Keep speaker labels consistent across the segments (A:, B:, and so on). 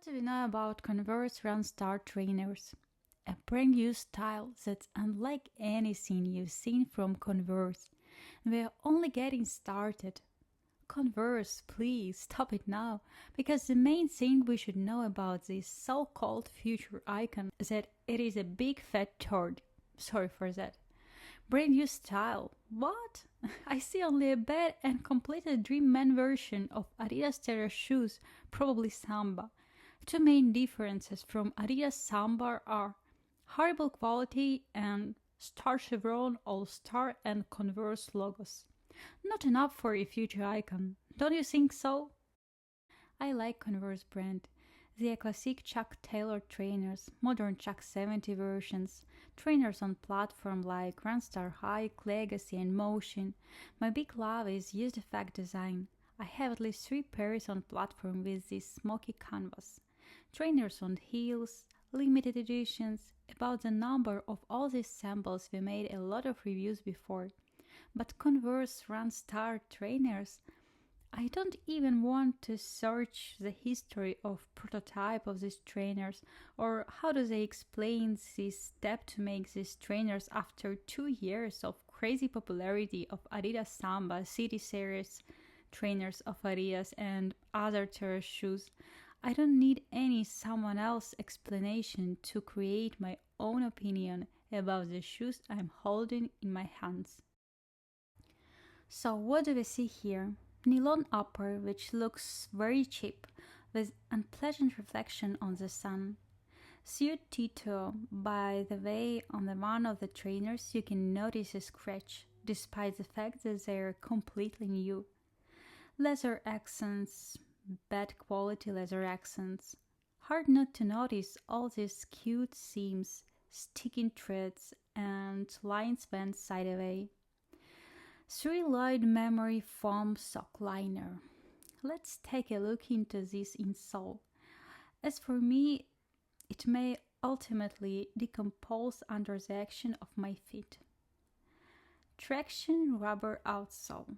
A: do we know about Converse Run Star trainers? A brand new style that's unlike anything you've seen from Converse. We're only getting started. Converse, please stop it now, because the main thing we should know about this so-called future icon is that it is a big fat turd. Sorry for that. Brand new style. What? I see only a bad and completed dream man version of Adidas terrace shoes, probably Samba. Two main differences from Adidas Samba are horrible quality and Star Chevron, All-Star and Converse logos. Not enough for a future icon, don't you think so? I like Converse brand. They are classic Chuck Taylor trainers, modern Chuck 70 versions, trainers on platform like Run Star Hike, Legacy and Motion. My big love is used effect design. I have at least 3 pairs on platform with this smoky canvas. Trainers on heels, limited editions. About the number of all these samples we made a lot of reviews before. But Converse Run Star trainers, I don't even want to search the history of prototype of these trainers or how do they explain this step to make these trainers after 2 years of crazy popularity of Adidas Samba, City Series trainers of Adidas and other terrace shoes. I don't need any someone else explanation to create my own opinion about the shoes I'm holding in my hands. So what do we see here? Nylon upper, which looks very cheap, with unpleasant reflection on the sun. Suede Tito, by the way, on the one of the trainers you can notice a scratch, despite the fact that they are completely new. Leather accents, bad quality leather accents. Hard not to notice all these cute seams, sticking threads, and lines bent side away. 3-Lloyd memory foam sock liner. Let's take a look into this insole. As for me, it may ultimately decompose under the action of my feet. Traction rubber outsole.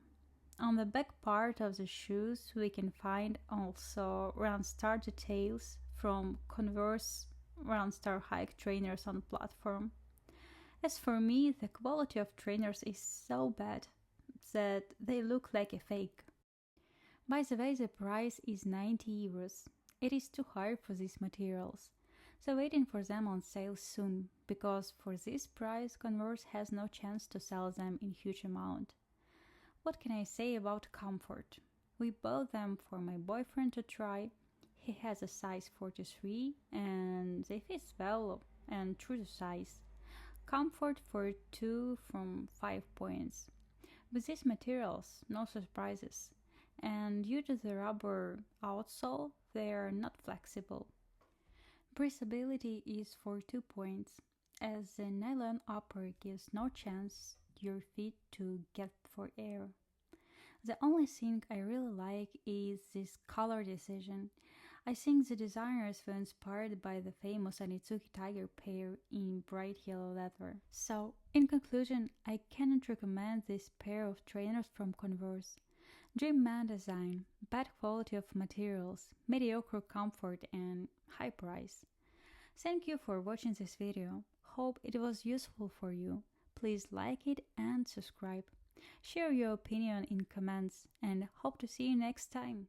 A: On the back part of the shoes we can find also Run Star details from Converse Run Star Hike trainers on platform. As for me, the quality of trainers is so bad that they look like a fake. By the way, the price is 90 euros. It is too high for these materials, so waiting for them on sale soon, because for this price Converse has no chance to sell them in huge amount. What can I say about comfort? We bought them for my boyfriend to try. He has a size 43 and they fit well and true to size. Comfort for 2 from 5 points. With these materials, no surprises, and due to the rubber outsole, they are not flexible. Breathability is for 2 points, as the nylon upper gives no chance your feet to get for air. The only thing I really like is this color decision. I think the designers were inspired by the famous Anitsuki Tiger pair in bright yellow leather. So, in conclusion, I cannot recommend this pair of trainers from Converse. Dream man design, bad quality of materials, mediocre comfort and high price. Thank you for watching this video. Hope it was useful for you. Please like it and subscribe. Share your opinion in comments and hope to see you next time.